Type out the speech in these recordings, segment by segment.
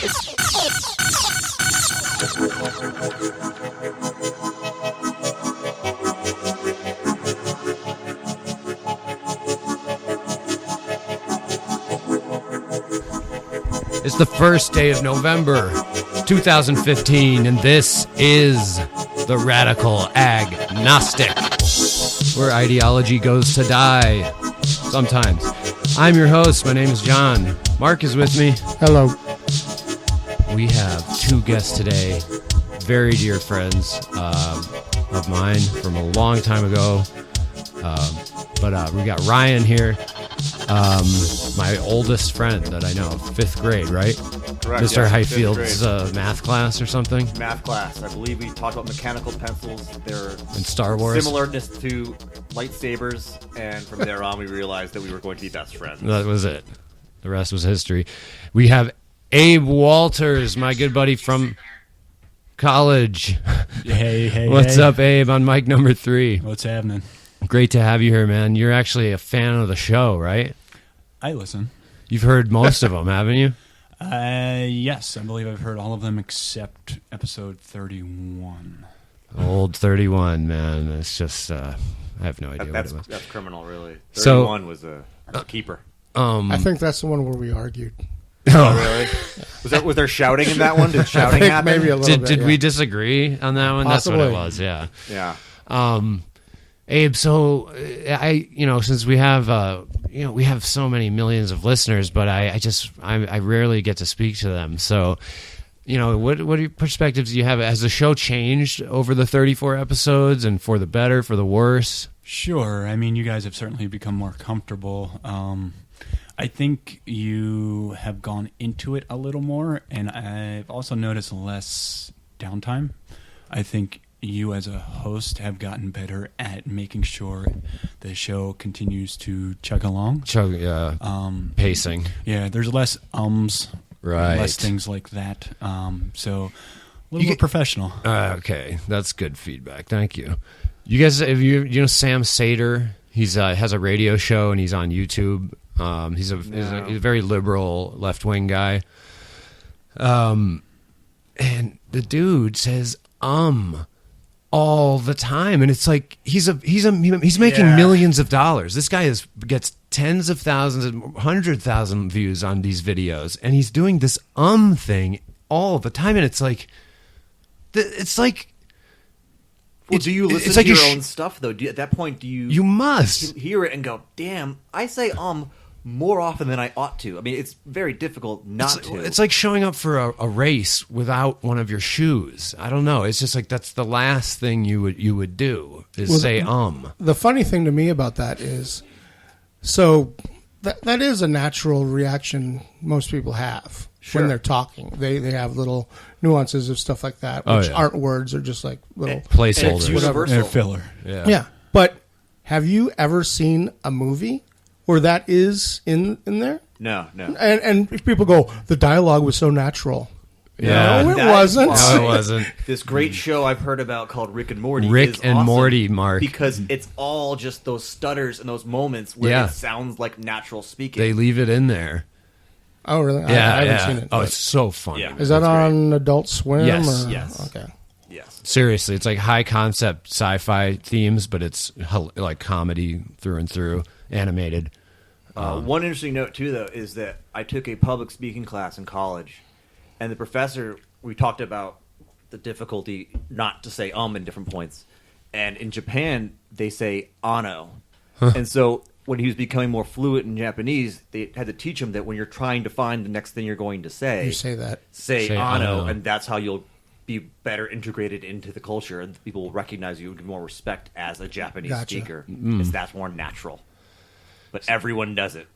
It's the first day of November, 2015, and this is the Radical Agnostic, where ideology goes to die. Sometimes. I'm your host. My name is John. Mark is with me. Hello. We have two guests today, very dear friends of mine from a long time ago. But we got Ryan here, my oldest friend that I know, 5th grade, right? Correct. Mr. Highfield's math class or something? Math class. I believe we talked about mechanical pencils. They're in Star Wars. Similarness to lightsabers, and from there on we realized that we were going to be best friends. That was it. The rest was history. We have Abe Walters, my good buddy from college. Hey. What's up, Abe, on mic number 3? What's happening? Great to have you here, man. You're actually a fan of the show, right? I listen. You've heard most of them, haven't you? Yes, I believe I've heard all of them except episode 31. Old 31, man. It's just, I have no idea what it was. That's criminal, really. 31 So, was a keeper. I think that's the one where we argued. Oh, really? Was there shouting in that one? Did shouting happen? Maybe a little bit. Did we disagree on that one? Possibly. That's what it was, yeah. Yeah. Abe, so since we have we have so many millions of listeners, but I rarely get to speak to them. So, what are your perspectives do you have? Has the show changed over the 34 episodes, and for the better, for the worse? Sure. I mean, you guys have certainly become more comfortable. I think you have gone into it a little more, and I've also noticed less downtime. I think you as a host have gotten better at making sure the show continues to chug along. Pacing. Yeah, there's less right, less things like that. So a little more professional. Okay, that's good feedback. Thank you. You guys, you know Sam Sater? He's has a radio show and he's on YouTube. He's a very liberal left wing guy. And the dude says all the time, and it's like he's making millions of dollars. This guy gets tens of thousands and 100,000 views on these videos, and he's doing this thing all the time, and it's like well, do you listen to your own stuff though? At that point, do you must hear it and go, "Damn, I say more often than I ought to." I mean, it's very difficult not to. It's like showing up for a race without one of your shoes. I don't know. It's just like that's the last thing you would do is say The funny thing to me about that is, so that is a natural reaction most people have when they're talking. They have little nuances of stuff like that, which aren't words, or just like little placeholders, whatever, and filler. Yeah. But have you ever seen a movie where that is in there? No. And if people go, the dialogue was so natural. Yeah. No, it wasn't. No, it wasn't. This great show I've heard about called Rick and Morty. Rick is and awesome Morty, Mark. because it's all just those stutters and those moments where it sounds like natural speaking. They leave it in there. Oh, really? Yeah, I haven't seen it. Oh, it's so funny. Yeah. Is that on Adult Swim? Yes. Or? Yes. Okay. Yes. Seriously, it's like high concept sci-fi themes, but it's like comedy through and through, animated. One interesting note too, though, is that I took a public speaking class in college, and the professor, we talked about the difficulty not to say in different points, and in Japan they say ano, and so when he was becoming more fluent in Japanese, they had to teach him that when you're trying to find the next thing you're going to say, You say that. say ano. ano, and that's how you'll be better integrated into the culture, and people will recognize you and give more respect as a Japanese speaker, because that's more natural. But everyone does it.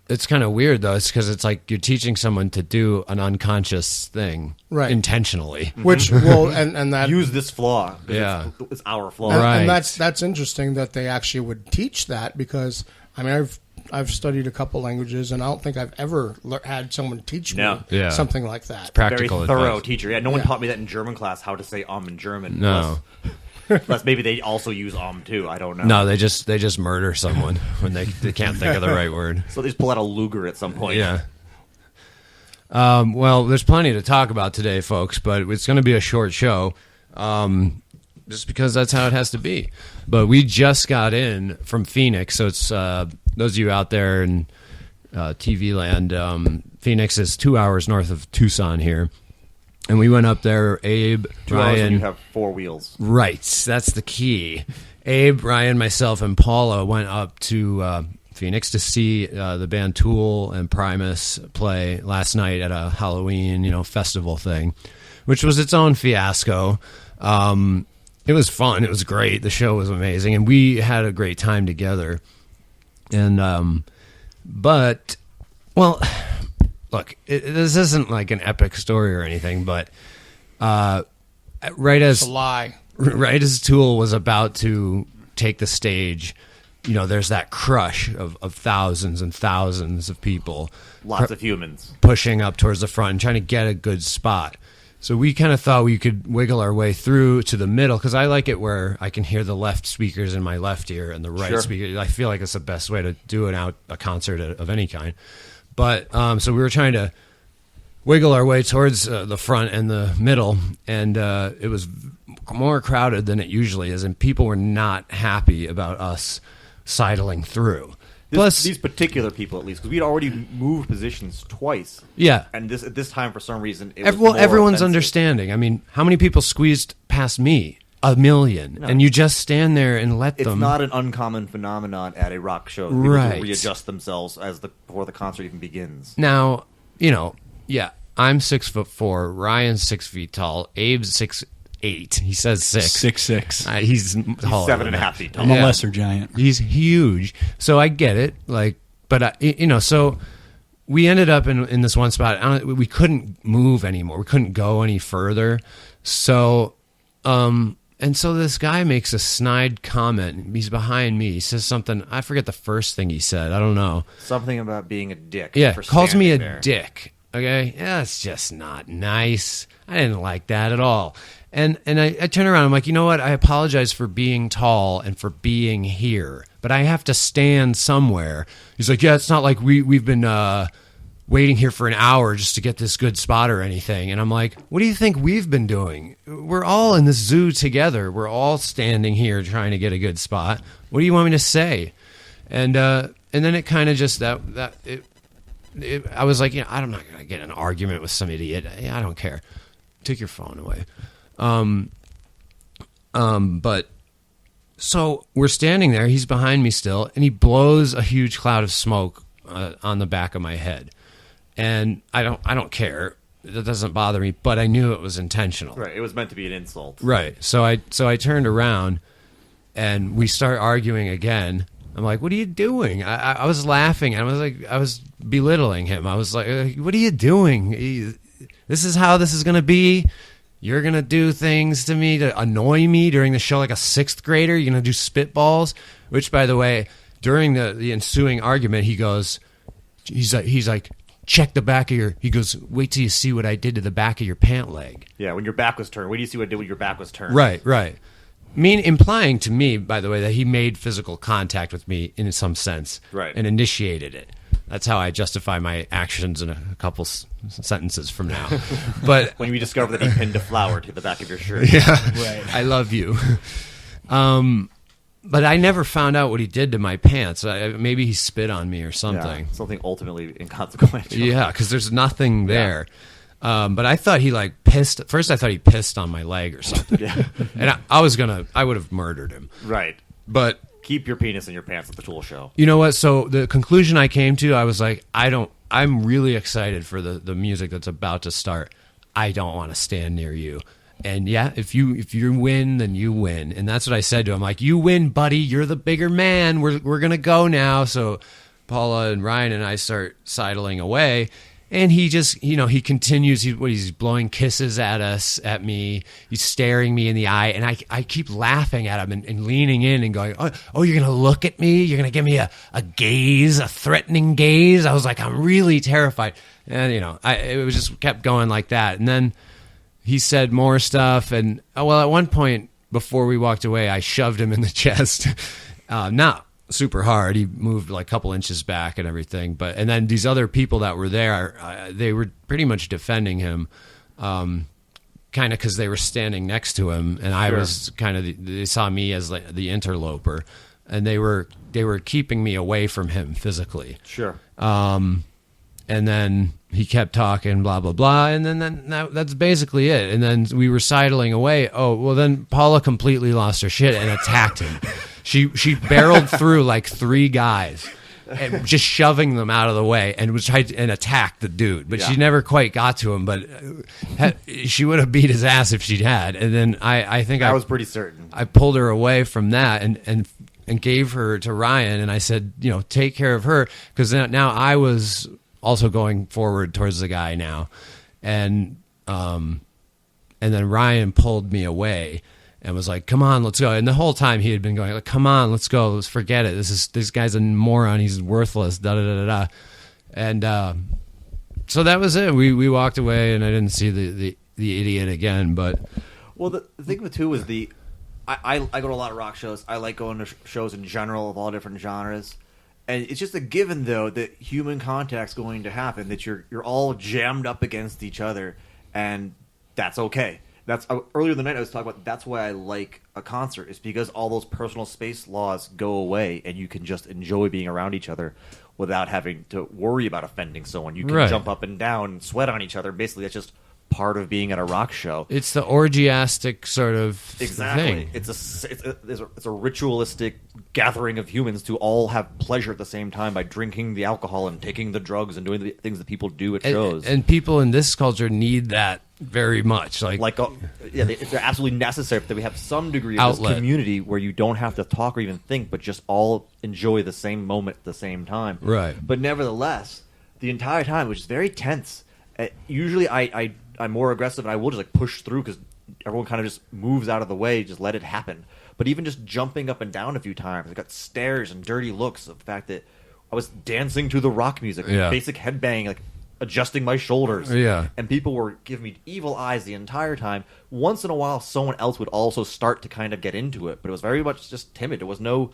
It's kind of weird, though. It's because it's like you're teaching someone to do an unconscious thing intentionally. Which will and that Use this flaw. Yeah. It's our flaw. Right. and that's interesting that they actually would teach that, because I mean I've studied a couple languages, and I don't think I've ever had someone teach me something like that. Practical Very thorough advice. teacher. Yeah, no one taught me that in German class, how to say in German. No. Plus maybe they also use too. I don't know. No, they just murder someone when they can't think of the right word. So they just pull out a Luger at some point. Yeah. Well, there's plenty to talk about today, folks, but it's going to be a short show. Just because that's how it has to be. But we just got in from Phoenix, so it's those of you out there in TV land. Phoenix is 2 hours north of Tucson here, and we went up there. Abe, 2 hours Ryan, and you have 4 wheels. Right, that's the key. Abe, Ryan, myself, and Paula went up to Phoenix to see the band Tool and Primus play last night at a Halloween, festival thing, which was its own fiasco. It was fun. It was great. The show was amazing, and we had a great time together. And, but, well, look, this isn't like an epic story or anything, but It's a lie. Right as Tool was about to take the stage, there's that crush of thousands and thousands of people. Lots of humans. Pushing up towards the front and trying to get a good spot. So we kind of thought we could wiggle our way through to the middle, because I like it where I can hear the left speakers in my left ear and the right speaker. I feel like it's the best way to do a concert of any kind. But so we were trying to wiggle our way towards the front and the middle, and it was more crowded than it usually is, and people were not happy about us sidling through. Plus, these particular people, at least, because we'd already moved positions twice. Yeah. And at this time, for some reason, it was more everyone's offensive. Understanding. I mean, how many people squeezed past me? 1 million. No. And you just stand there and let them. It's not an uncommon phenomenon at a rock show. People Right. to readjust themselves before the concert even begins. Now, yeah, I'm 6'4". Ryan's 6 feet tall. Abe's 6'8". He says 6. 6'6". He's taller 7.5 feet tall. I'm a lesser giant. He's huge. So I get it. So we ended up in this one spot. We couldn't move anymore. We couldn't go any further. So, and so this guy makes a snide comment. He's behind me. He says something. I forget the first thing he said. I don't know. Something about being a dick. Yeah, for calls me a standing there. dick. Okay, yeah, it's just not nice. I didn't like that at all. And I turn around. I'm like, you know what? I apologize for being tall and for being here, but I have to stand somewhere. He's like, yeah, it's not like we've been waiting here for an hour just to get this good spot or anything. And I'm like, what do you think we've been doing? We're all in this zoo together. We're all standing here trying to get a good spot. What do you want me to say? And then it kind of just I was like, I'm not going to get in an argument with some idiot. I don't care. Take your phone away. But so we're standing there. He's behind me still, and he blows a huge cloud of smoke on the back of my head. And I don't care. That doesn't bother me. But I knew it was intentional. Right. It was meant to be an insult. Right. So I turned around, and we start arguing again. I'm like, what are you doing? I was laughing. I was belittling him. I was like, what are you doing? This is how this is going to be. You're going to do things to me to annoy me during the show like a 6th grader. You're going to do spitballs, which, by the way, during the ensuing argument, he's like, check the back of he goes, wait till you see what I did to the back of your pant leg. Yeah, when your back was turned. Wait till you see what I did when your back was turned. Right. Implying to me, by the way, that he made physical contact with me in some sense. Right. And initiated it. That's how I justify my actions in a couple sentences from now. But when we discover that he pinned a flower to the back of your shirt. Yeah, Right. I love you. But I never found out what he did to my pants. Maybe he spit on me or something. Yeah, something ultimately inconsequential. Yeah, because there's nothing there. But I thought he pissed. First, I thought he pissed on my leg or something. Yeah. And I would have murdered him. Right. But keep your penis in your pants at the Tool show. You know what? So the conclusion I came to, I was like, I'm really excited for the music that's about to start. I don't want to stand near you. And yeah, if you win, then you win. And that's what I said to him. Like, you win, buddy. You're the bigger man. We're going to go now. So Paula and Ryan and I start sidling away. And he just, he continues. He's blowing kisses at me. He's staring me in the eye, and I keep laughing at him and leaning in and going, "Oh, you're gonna look at me? You're gonna give me a gaze, a threatening gaze?" I was like, I'm really terrified, and it was just kept going like that. And then he said more stuff, and at one point before we walked away, I shoved him in the chest. super hard. He moved like a couple inches back and everything. And then these other people that were there, they were pretty much defending him, kind of because they were standing next to him, and I was kind of they saw me as like the interloper, and they were keeping me away from him physically. Sure. And then he kept talking, blah, blah, blah. And then that's basically it. And then we were sidling away. Oh, well, then Paula completely lost her shit and attacked him. She barreled through like 3 guys, and just shoving them out of the way, and attacked the dude. But she never quite got to him. But she would have beat his ass if she'd had. And then I think I was pretty certain. I pulled her away from that and gave her to Ryan. And I said, take care of her. Because now I was also going forward towards the guy now, and then Ryan pulled me away and was like, "Come on, let's go." And the whole time he had been going, like, "Come on, let's go. Let's forget it. This guy's a moron. He's worthless." Da da da da. And so that was it. We walked away, and I didn't see the idiot again. But well, the thing with too was I go to a lot of rock shows. I like going to shows in general of all different genres. And it's just a given, though, that human contact's going to happen, that you're all jammed up against each other, and that's okay. That's earlier in the night I was talking about that's why I like a concert, is because all those personal space laws go away, and you can just enjoy being around each other without having to worry about offending someone. You can jump up and down and sweat on each other. Basically, that's just part of being at a rock show. It's the orgiastic sort of thing. Thing. It's a ritualistic gathering of humans to all have pleasure at the same time by drinking the alcohol and taking the drugs and doing the things that people do at shows. And people in this culture need that very much. They're absolutely necessary that we have some degree of this community where you don't have to talk or even think, but just all enjoy the same moment at the same time. Right. But nevertheless, the entire time, which is very tense. Usually I'm more aggressive, and I will just like push through because everyone kind of just moves out of the way, just let it happen. But even just jumping up and down a few times, I got stares and dirty looks of the fact that I was dancing to the rock music, basic headbanging, like adjusting my shoulders. And people were giving me evil eyes the entire time. Once in a while, someone else would also start to kind of get into it, but it was very much just timid. It was I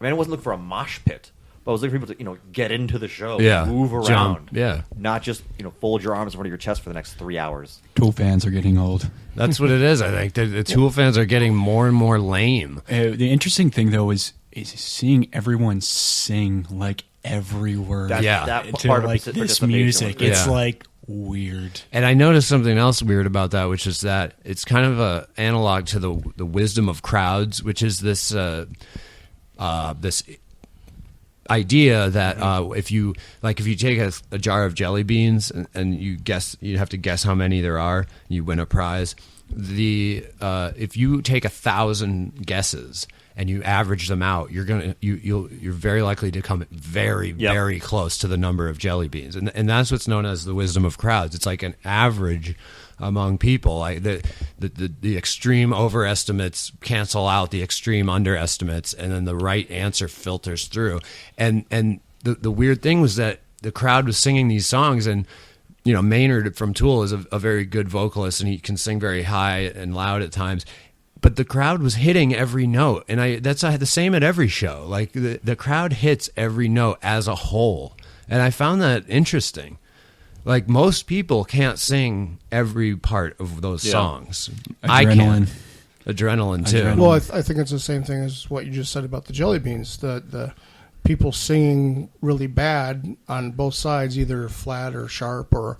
wasn't looking for a mosh pit. But I was looking for people to, get into the show, move around, not just, fold your arms in front of your chest for the next 3 hours. Tool fans are getting old. That's what it is. I think the Tool fans are getting more and more lame. The interesting thing, though, is seeing everyone sing like every word. That to part like of this music. It's like weird. And I noticed something else weird about that, which is that it's kind of a analog to the wisdom of crowds, which is this this idea that if you take a jar of jelly beans and you have to guess how many there are, you win a prize. If you take 1,000 guesses and you average them out, you're very likely to come very very close to the number of jelly beans, and that's what's known as the wisdom of crowds. It's like an average among people. Like the extreme overestimates cancel out the extreme underestimates, and then the right answer filters through. And the weird thing was that the crowd was singing these songs, and Maynard from Tool is a very good vocalist, and he can sing very high and loud at times. But the crowd was hitting every note, and I had the same at every show. Like the crowd hits every note as a whole, and I found that interesting. Like most people can't sing every part of those songs. I can. Adrenaline too. Well, I think it's the same thing as what you just said about the jelly beans. The people singing really bad on both sides, either flat or sharp or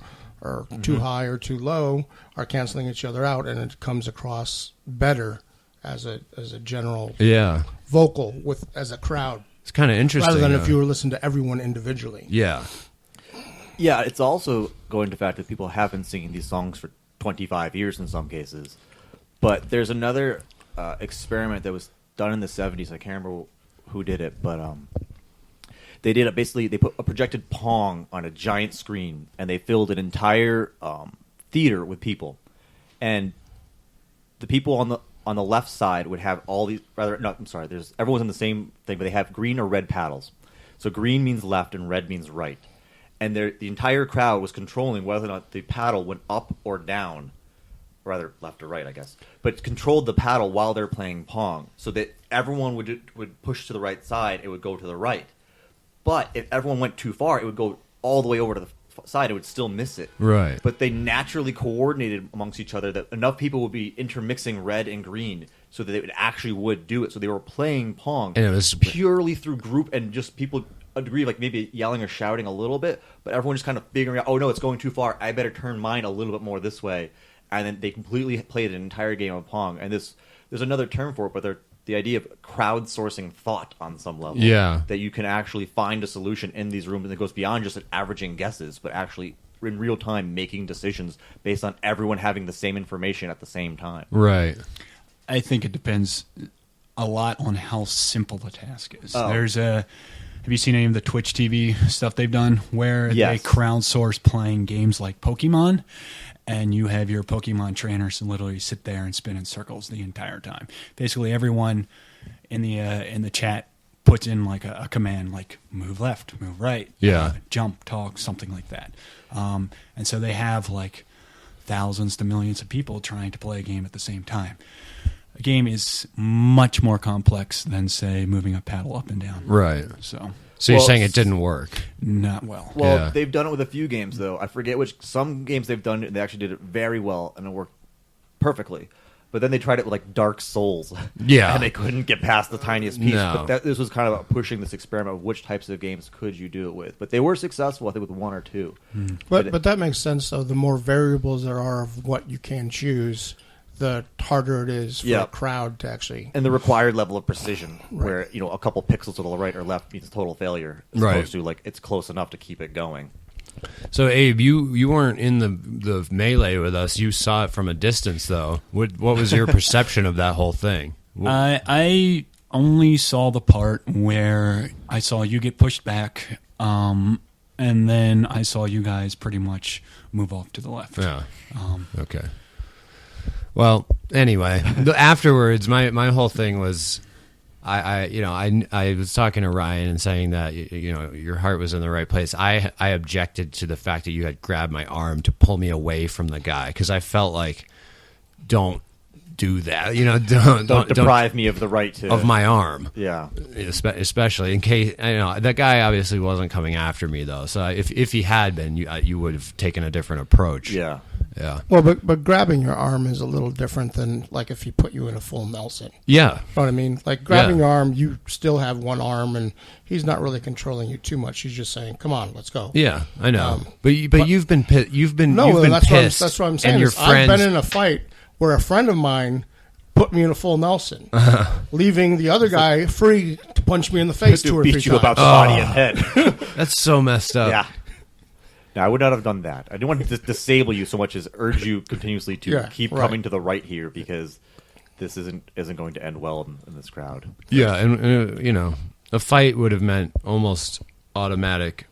too high or too low, are canceling each other out, and it comes across better as a general vocal as a crowd. It's kind of interesting, rather than if you were listening to everyone individually. Yeah. Yeah, it's also going to the fact that people have been singing these songs for 25 years in some cases. But there's another experiment that was done in the 70s. I can't remember who did it, but they did it. Basically, they put a projected Pong on a giant screen, and they filled an entire theater with people. And the people on the left side would have all these. Everyone's in the same thing, but they have green or red paddles. So green means left, and red means right. And the entire crowd was controlling whether or not the paddle went up or down, rather left or right, I guess, but controlled the paddle while they're playing Pong, so that everyone would push to the right side, it would go to the right. But if everyone went too far, it would go all the way over to the side, it would still miss it. Right. But they naturally coordinated amongst each other that enough people would be intermixing red and green so that they would do it. So they were playing Pong And it was purely through group and just people agree, like maybe yelling or shouting a little bit, but everyone just kind of figuring out, oh no, it's going too far, I better turn mine a little bit more this way. And then they completely played an entire game of Pong. And there's another term for it, but the idea of crowdsourcing thought on some level. Yeah. That you can actually find a solution in these rooms, and it goes beyond just averaging guesses, but actually in real time making decisions based on everyone having the same information at the same time. Right. I think it depends a lot on how simple the task is. Oh. Have you seen any of the Twitch TV stuff they've done where Yes. they crowdsource playing games like Pokemon? And you have your Pokemon trainers literally sit there and spin in circles the entire time. Basically, everyone in the chat puts in like a command, like move left, move right, jump, talk, something like that. And so they have like thousands to millions of people trying to play a game at the same time. A game is much more complex than, say, moving a paddle up and down. Right. So you're saying it didn't work? Not well. Well, Yeah. they've done it with a few games, though. I forget which. Some games they've done, they actually did it very well, and it worked perfectly. But then they tried it with, like, Dark Souls. Yeah. And they couldn't get past the tiniest piece. No. But this was kind of about pushing this experiment of which types of games could you do it with. But they were successful, I think, with one or two. But that makes sense, though. The more variables there are of what you can choose, the harder it is for a crowd to actually... And the required level of precision, where a couple pixels to the right or left means total failure, as opposed to like it's close enough to keep it going. So Abe, you weren't in the melee with us. You saw it from a distance, though. What was your perception of that whole thing? I only saw the part where I saw you get pushed back, and then I saw you guys pretty much move off to the left. Yeah. Okay. Well, anyway, afterwards, my whole thing was, I was talking to Ryan and saying that your heart was in the right place. I objected to the fact that you had grabbed my arm to pull me away from the guy because I felt like, don't do that. Don't deprive me of the right to of my arm. Yeah, especially in case that guy obviously wasn't coming after me though. So if he had been, you would have taken a different approach. Yeah. Yeah. Well, but grabbing your arm is a little different than like if he put you in a full Nelson. Yeah. You know what I mean? Like grabbing your arm, you still have one arm, and he's not really controlling you too much. He's just saying, "Come on, let's go." Yeah, I know. But you've been pissed. That's what I'm saying. And your friends... I've been in a fight where a friend of mine put me in a full Nelson, leaving the other guy free to punch me in the face two or three times. Beat you about the body and head. That's so messed up. Yeah. No, I would not have done that. I didn't want to disable you so much as urge you continuously to keep coming to the right here because this isn't going to end well in this crowd. Yeah, and a fight would have meant almost automatic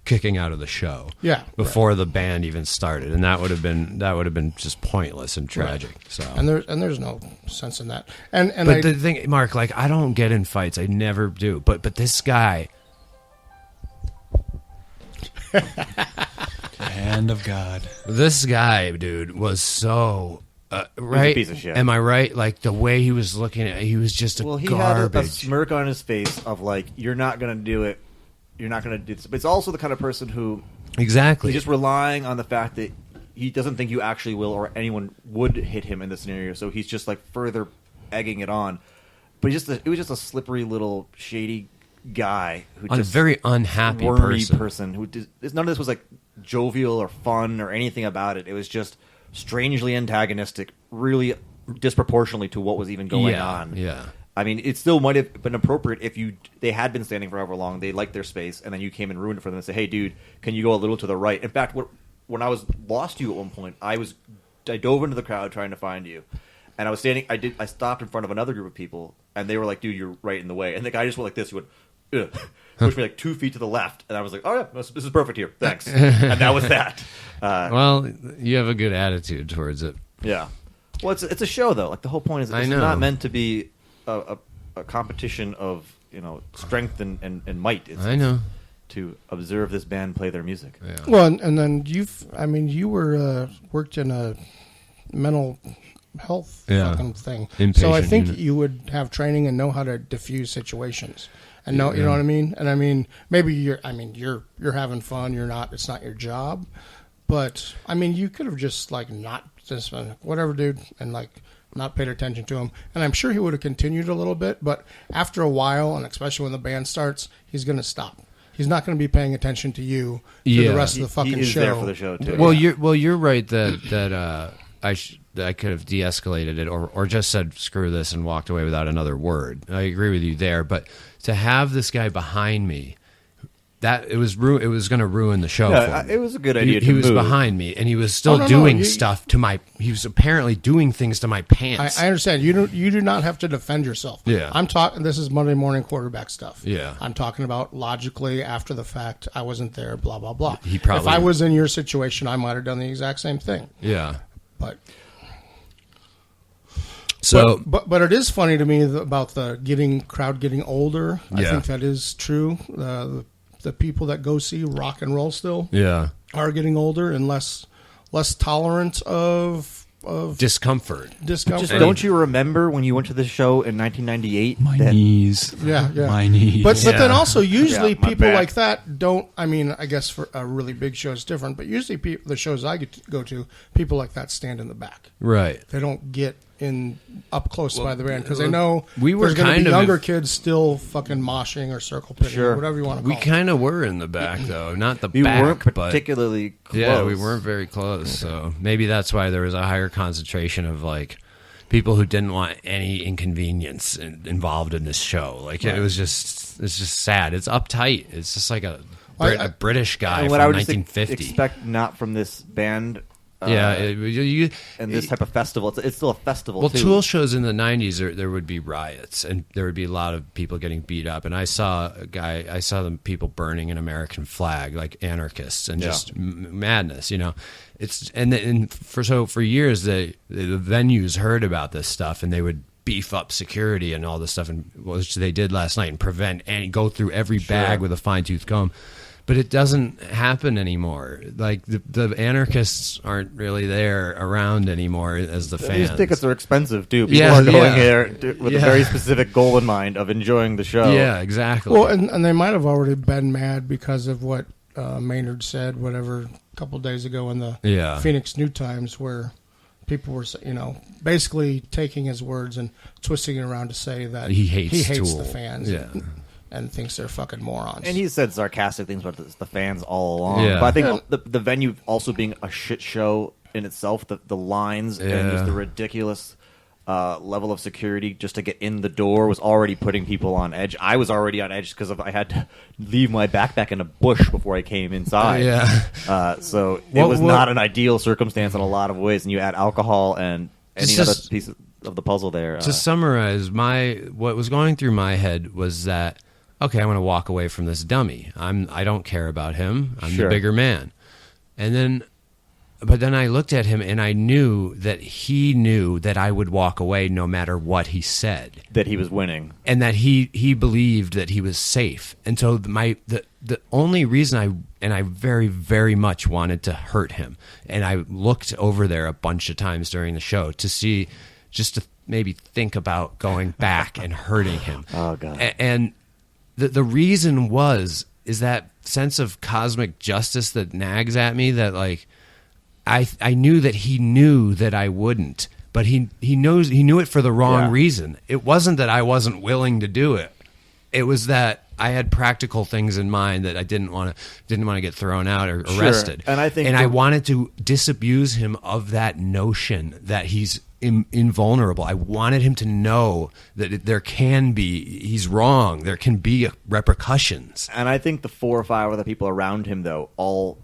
kicking out of the show. Yeah, before the band even started, and that would have been just pointless and tragic. Right. So and there's no sense in that. And but the thing, Mark, like I don't get in fights. I never do. But this guy. Hand of God. This guy, dude, was so right. He's a piece of shit. Am I right? Like the way he was looking at, he was just he garbage. had a smirk on his face of like, "You're not going to do it. You're not going to do this." But it's also the kind of person who he's just relying on the fact that he doesn't think you actually will or anyone would hit him in this scenario. So he's just like further egging it on. But it was just a slippery little shady guy who a very unhappy person who none of this was like jovial or fun or anything about it. It was just strangely antagonistic, really disproportionately to what was even going on. Yeah. I mean, it still might have been appropriate if they had been standing for however long, they liked their space, and then you came and ruined it for them and said, "Hey, dude, can you go a little to the right?" In fact, when I was lost you at one point, I dove into the crowd trying to find you, and I was standing. I stopped in front of another group of people, and they were like, "Dude, you're right in the way." And the guy just went like this. He went, "Ugh." Pushed me like 2 feet to the left, and I was like, "Oh yeah, this is perfect here, thanks." And that was that. Well, you have a good attitude towards it. Yeah. Well, it's a show though. Like the whole point is, it's not meant to be a competition of strength and might. It's to observe this band play their music. Yeah. Well, and then you were worked in a mental health Yeah. fucking thing. Inpatient So I think unit. you would have training and know how to diffuse situations. And know, you know what I mean? And I mean, maybe you're having fun. You're not. It's not your job. But I mean, you could have just like not just whatever, dude, and like not paid attention to him. And I'm sure he would have continued a little bit. But after a while, and especially when the band starts, he's going to stop. He's not going to be paying attention to you for the rest of the fucking he is show. there for the show too. Well, you're right that I could have de-escalated it or just said screw this and walked away without another word. I agree with you there, but to have this guy behind me, that it was going to ruin the show. Yeah, for me. it was a good idea. He was move. behind me, and he was still no, doing stuff to my. He was apparently doing things to my pants. I understand. You do not have to defend yourself. Yeah. I'm talking. This is Monday morning quarterback stuff. Yeah. I'm talking about logically after the fact. I wasn't there. Blah blah blah. He probably- If I was in your situation, I might have done the exact same thing. Yeah. But So but it is funny to me about the crowd getting older. I Yeah. think that is true. The people that go see rock and roll still yeah, are getting older and less tolerant of discomfort. discomfort. Just don't you remember when you went to the show in 1998? My that- knees. Yeah. My knees. But then also usually Yeah, my people back. like that don't. I mean, I guess for a really big show it's different. But usually the shows I go to, people like that stand in the back. Right. They don't get in up close by the band because they know we were there's going to kind be of- younger kids still fucking moshing or circle pitting or Sure. whatever you want to call We it. kind of were in the back though, not the We back, weren't but particularly close. yeah, we weren't very close. So maybe that's why there was a higher concentration of like people who didn't want any inconvenience involved in this show. Like it's just sad. It's uptight. It's just like a British guy And from what I would just 1950. expect not from this band. Yeah, and this type of festival. It's still a festival. well, too. Tool shows in the 90s, there would be riots, and there would be a lot of people getting beat up. And I saw them people burning an American flag, like anarchists, and just madness, you know. For years, the venues heard about this stuff, and they would beef up security and all this stuff, and which they did last night, and go through every bag with a fine-tooth comb. But it doesn't happen anymore. Like the anarchists aren't really there around anymore as the fans. These tickets are expensive too. People are going there with a Yeah. very specific goal in mind of enjoying the show. Yeah, exactly. Well, and they might have already been mad because of what Maynard said, whatever, a couple of days ago in the Phoenix New Times, where people were, basically taking his words and twisting it around to say that he hates the Tool. fans. Yeah. And thinks they're fucking morons. And he said sarcastic things about the fans all along. Yeah. But I think the venue also being a shit show in itself, the lines and just the ridiculous level of security just to get in the door was already putting people on edge. I was already on edge because I had to leave my backpack in a bush before I came inside. So it was not an ideal circumstance in a lot of ways. And you add alcohol and any other piece of the puzzle there. To summarize, what was going through my head was that, okay, I'm going to walk away from this dummy. I don't care about him. I'm the bigger man. But then I looked at him and I knew that he knew that I would walk away no matter what he said. That he was winning. And that he believed that he was safe. And so the only reason I very, very much wanted to hurt him. And I looked over there a bunch of times during the show to see, just to maybe think about going back and hurting him. Oh, God. And the reason is that sense of cosmic justice that nags at me, that like I knew that he knew that I wouldn't, but he knew it for the wrong reason. It wasn't that I wasn't willing to do it. It was that I had practical things in mind that I didn't want to get thrown out or arrested. And I wanted to disabuse him of that notion that he's invulnerable. I wanted him to know that he's wrong. There can be repercussions. And I think the 4 or 5 other people around him, though, all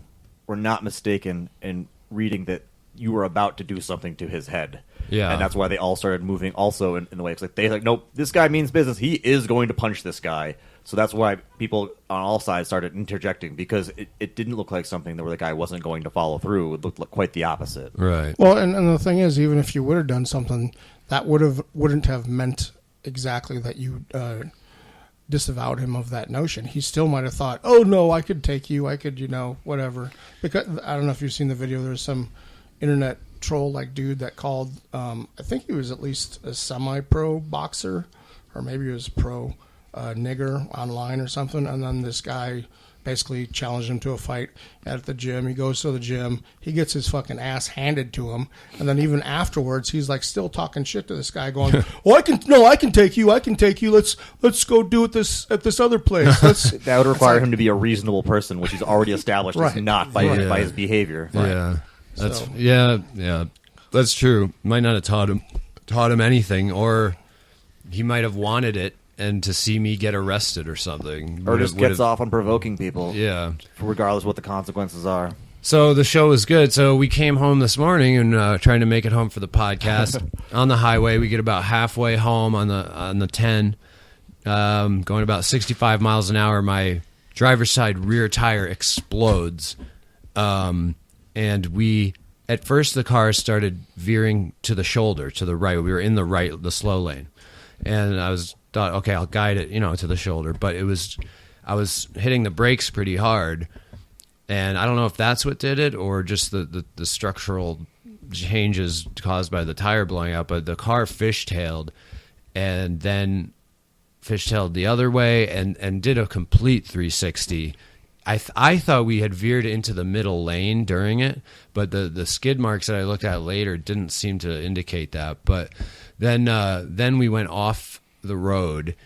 were not mistaken in reading that you were about to do something to his head. Yeah. And that's why they all started moving also in the way. It's like, nope, this guy means business. He is going to punch this guy. So that's why people on all sides started interjecting, because it didn't look like something where the guy wasn't going to follow through. It looked like quite the opposite. Right. Well, and the thing is, even if you would have done something, that wouldn't have meant exactly that you disavowed him of that notion. He still might have thought, oh, no, I could take you. I could, whatever. Because I don't know if you've seen the video. There's some internet troll like dude that called. I think he was at least a semi-pro boxer, or maybe he was pro nigger online or something. And then this guy basically challenged him to a fight at the gym. He goes to the gym. He gets his fucking ass handed to him. And then even afterwards, he's like still talking shit to this guy going, oh, I can take you. Let's go do it at this other place. That would require him to be a reasonable person, which he's already established is not by his behavior. Yeah. That's true. Might not have taught him anything, or he might have wanted it and to see me get arrested or something. Or just gets off on provoking people. Yeah. Regardless what the consequences are. So the show was good. So we came home this morning and trying to make it home for the podcast. On the highway, we get about halfway home on the 10, going about 65 miles an hour. My driver's side rear tire explodes. And at first the car started veering to the shoulder, to the right. We were in the slow lane. And I thought, okay, I'll guide it, to the shoulder. But I was hitting the brakes pretty hard. And I don't know if that's what did it or just the structural changes caused by the tire blowing out. But the car fishtailed and then fishtailed the other way and did a complete 360. I thought we had veered into the middle lane during it, but the skid marks that I looked at later didn't seem to indicate that. But then we went off the road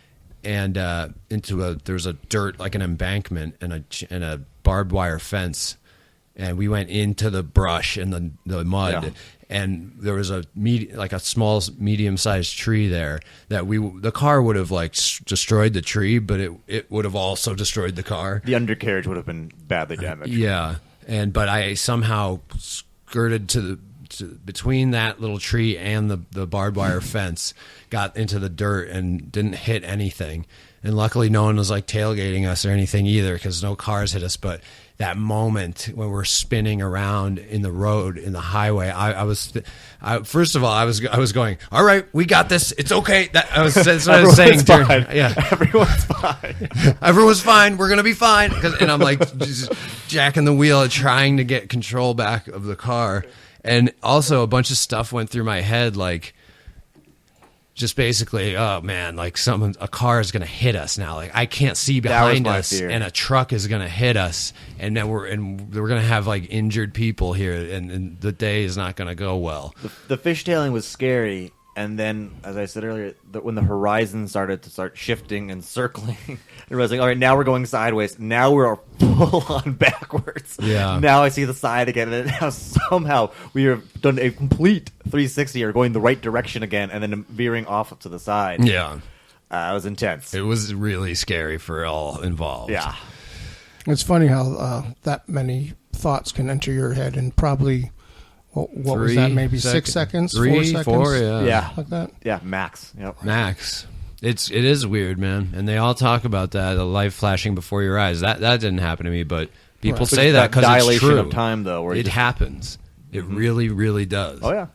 and there was a dirt, like an embankment and a barbed wire fence, and we went into the brush and the mud, and there was a small medium-sized tree there that the car would have destroyed the tree, but it would have also destroyed the car. The undercarriage would have been badly damaged. Yeah, but I somehow skirted to between that little tree and the barbed wire fence, got into the dirt and didn't hit anything. And luckily no one was tailgating us or anything either, because no cars hit us. But that moment when we're spinning around in the road, in the highway, first of all, I was going, all right, we got this. It's okay. That's what I was saying. Everyone's fine. Everyone's fine. We're going to be fine. And I'm just jacking the wheel, trying to get control back of the car. And also a bunch of stuff went through my head, just basically, oh man, a car is going to hit us now. I can't see behind us, and a truck is going to hit us, and then we're going to have injured people here, and the day is not going to go well. The fishtailing was scary, and then, as I said earlier, when the horizon started to shifting and circling, and realizing, all right, now we're going sideways. Now we're full on backwards. Yeah. Now I see the side again, and now somehow we have done a complete 360, or going the right direction again, and then veering off to the side. Yeah. It was intense. It was really scary for all involved. Yeah. It's funny how that many thoughts can enter your head in probably... What was that? Maybe 6 seconds? 4 seconds? 4, yeah. Like that? Yeah, max. Yep. Max. It is weird, man. And they all talk about that, the light flashing before your eyes. That didn't happen to me, but people say that because it's true. Dilation of time, though. Where it happens. It really, really does. Oh, yeah.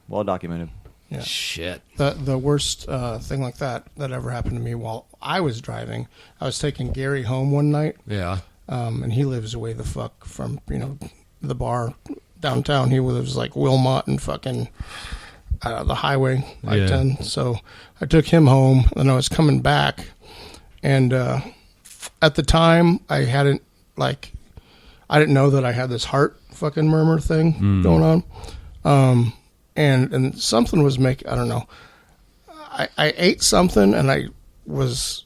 Well documented. Yeah. Shit. The worst thing like that ever happened to me while I was driving, I was taking Gary home one night. Yeah. And he lives away the fuck from, the bar downtown. He lives Wilmot and fucking the highway I-10. So I took him home, and I was coming back, and at the time I didn't know that I had this heart fucking murmur thing going on, and something was I don't know. I ate something and I was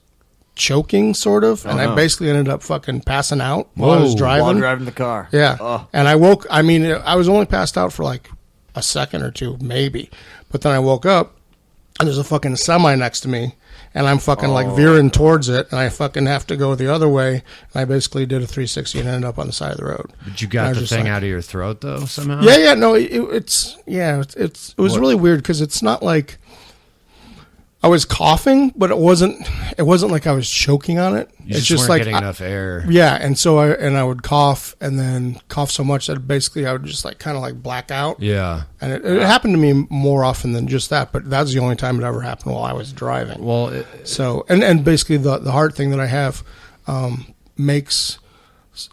choking sort of, and I basically ended up fucking passing out while I was driving. While driving the car. Yeah. And I woke, I was only passed out for a second or two, maybe. But then I woke up, and there's a fucking semi next to me, and I'm fucking veering towards it, and I fucking have to go the other way. And I basically did a 360 and ended up on the side of the road. But you got the thing out of your throat, though, somehow? Yeah, no, it was really weird, because it's not I was coughing, but it wasn't like I was choking on it. It's just weren't getting enough air. Yeah, and so I would cough, and then cough so much that basically I would just kind of black out. Yeah. And it happened to me more often than just that, but that's the only time it ever happened while I was driving. Well, and basically the heart thing that I have makes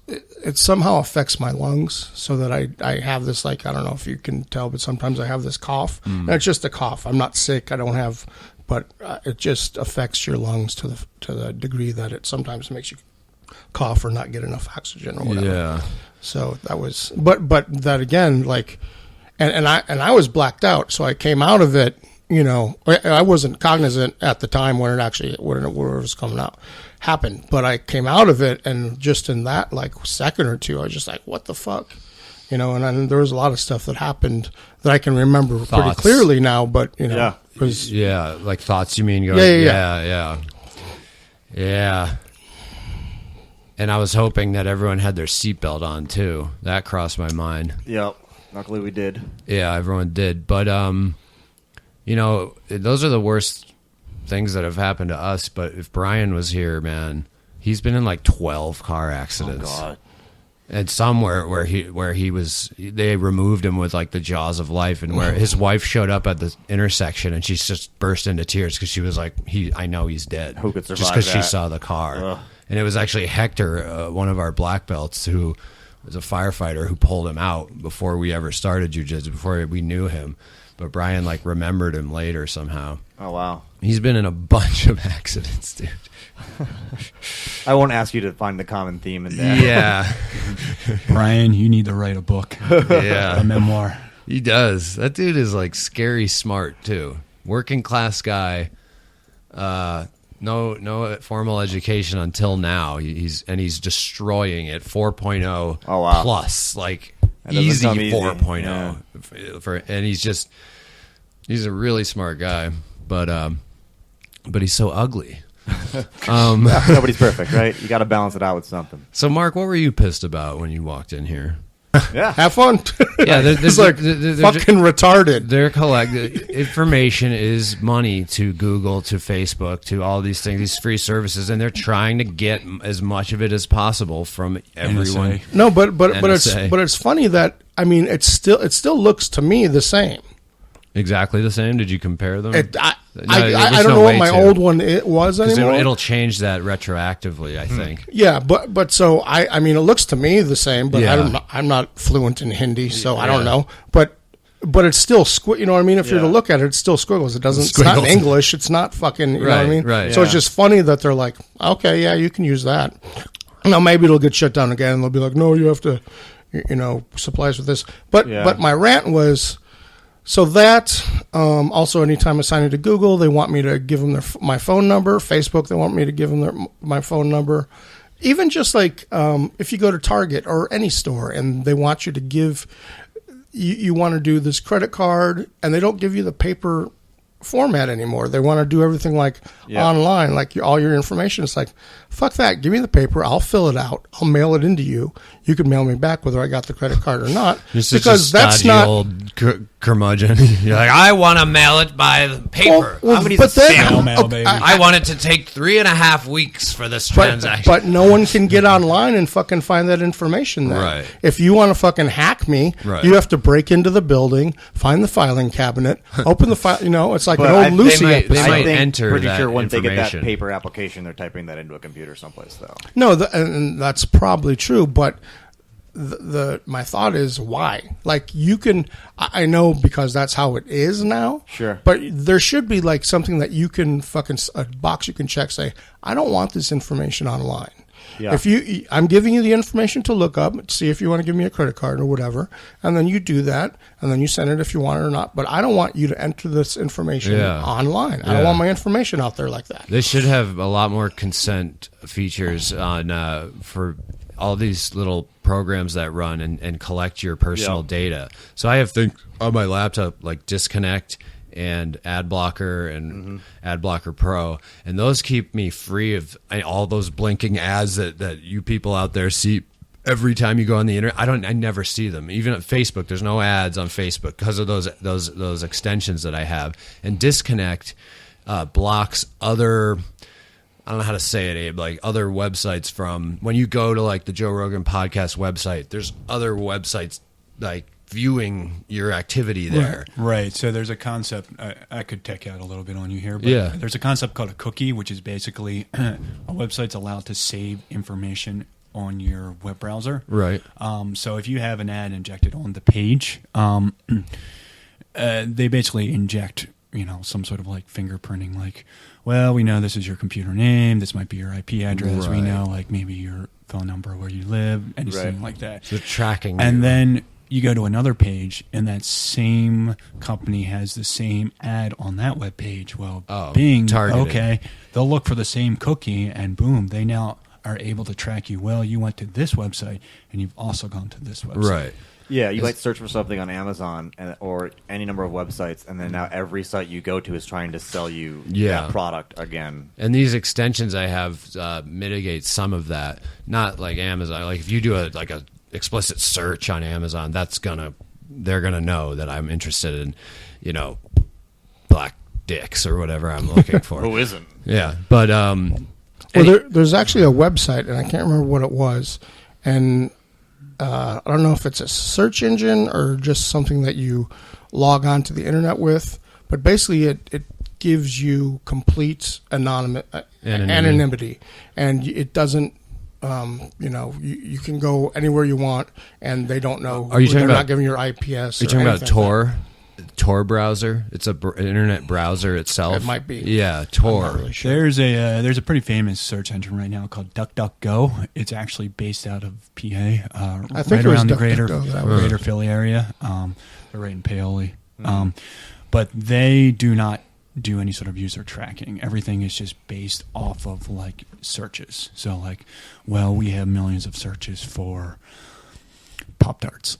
it somehow affects my lungs, so that I have this, like, I don't know if you can tell, but sometimes I have this cough. And it's just a cough. I'm not sick. I don't have, but it just affects your lungs to the degree that it sometimes makes you cough or not get enough oxygen or whatever. Yeah. So that was, but that again, like, and I was blacked out, so I came out of it. You know, I wasn't cognizant at the time when it was coming out happened, but I came out of it, and just in that like second or two, I was just like, what the fuck, you know. And then there was a lot of stuff that happened that I can remember pretty clearly now, but you know, it was, like thoughts. You mean? Yeah. And I was hoping that everyone had their seatbelt on too. That crossed my mind. Yep. Luckily, we did. Yeah, everyone did, but you know, those are the worst things that have happened to us. But if Brian was here, man, he's been in like 12 car accidents. Oh, God. And somewhere where he was, they removed him with like the jaws of life, and where his wife showed up at the intersection, and she just burst into tears because she was like, I know he's dead. Who could survive just because she that? saw the car. Ugh. And it was actually Hector, one of our black belts, who was a firefighter, who pulled him out before we ever started jiu-jitsu, before we knew him. But Brian like remembered him later somehow. Oh, wow. He's been in a bunch of accidents, dude. I won't ask you to find the common theme in that. Yeah. Brian, you need to write a book. Yeah. A memoir. He does. That dude is like scary smart too. Working class guy. No formal education until now. He's destroying it. 4.0 Oh, wow. plus, like That easy doesn't come easy. 4.0. Yeah. And he's a really smart guy, but he's so ugly. Nobody's perfect, right? You got to balance it out with something. So Mark, what were you pissed about when you walked in here? Yeah. have fun. Yeah, It's like fucking retarded. Their information is money to Google, to Facebook, to all these things, these free services, and they're trying to get as much of it as possible from everyone. NSA. No, but NSA. it's funny that, I mean, it still looks to me the same. Exactly the same. Did you compare them? I don't know what my old one was anymore. It'll change that retroactively, I think. Yeah, but so I mean, it looks to me the same, but Yeah. I'm not fluent in Hindi, so I don't know. But it's still you know what I mean? If you're to look at it, it's still squiggles. It's not Squiggles. English. It's not fucking. You know what I mean? Right. So it's just funny that they're like, okay, yeah, you can use that. Now maybe it'll get shut down again, and they'll be like, no, you have to, you know, supply us with this. But my rant was. So that, also anytime I sign into Google, they want me to give them my phone number. Facebook, they want me to give them my phone number. Even just like if you go to Target or any store and they want you to give, you want to do this credit card, and they don't give you the paper format anymore. They want to do everything like online, like all your information. It's like, fuck that. Give me the paper. I'll fill it out. I'll mail it into you. You can mail me back whether I got the credit card or not. Because that's not old curmudgeon. You're like, I want to mail it by the paper. I want it to take 3.5 weeks for this transaction. But no one can get online and fucking find that information there. Right. If you want to fucking hack me, you have to break into the building, find the filing cabinet, open the file. You know, it's like an old Lucy episode. They might enter pretty that sure once they get that information. paper application, they're typing that into a computer someplace, though. No, and that's probably true, but my thought is why? Like, you can, I know because that's how it is now. Sure. But there should be like something that you can a box you can check, say, I don't want this information online. Yeah. If I'm giving you the information to look up, see if you want to give me a credit card or whatever, and then you do that, and then you send it if you want it or not. But I don't want you to enter this information online. I don't want my information out there like that. They should have a lot more consent features on for all these little programs that run and collect your personal data. So I have things on my laptop like Disconnect and Ad Blocker and Ad Blocker Pro, and those keep me free of all those blinking ads that you people out there see every time you go on the internet. I never see them. Even at Facebook, there's no ads on Facebook because of those extensions that I have. And Disconnect blocks other, I don't know how to say it, Abe, like other websites from when you go to like the Joe Rogan podcast website, there's other websites like viewing your activity there. Right. So there's a concept, I could tech out a little bit on you here, but there's a concept called a cookie, which is basically a website's allowed to save information on your web browser. Right. So if you have an ad injected on the page, they basically inject, some sort of like fingerprinting, like, well, we know this is your computer name, this might be your IP address, we Right. know like maybe your phone number, where you live, anything like that. So tracking And you. then you go to another page, and that same company has the same ad on that web page. Well, Bing, targeted. okay, they'll look for the same cookie, and boom, they now are able to track you. Well, you went to this website, and you've also gone to this website. Right. Yeah, you might search for something on Amazon or any number of websites, and then now every site you go to is trying to sell you that product again. And these extensions I have mitigate some of that. Not like Amazon. Like if you do a explicit search on Amazon, they're gonna know that I'm interested in, black dicks or whatever I'm looking for. Who isn't? Yeah, but there's actually a website, and I can't remember what it was, and I don't know if it's a search engine or just something that you log on to the internet with, but basically it gives you complete anonymity, and it doesn't. You can go anywhere you want, and they don't know. Are you talking they're about, not giving your IPS? Are you talking about Tor? Tor browser. It's a internet browser itself. It might be. Yeah, Tor. Really sure. There's a pretty famous search engine right now called DuckDuckGo. It's actually based out of PA, I think right it was around the DuckDuckGo, greater Philly area. They're right in Paoli. But they do not do any sort of user tracking. Everything is just based off of like searches. So like, well, we have millions of searches for Pop-Tarts.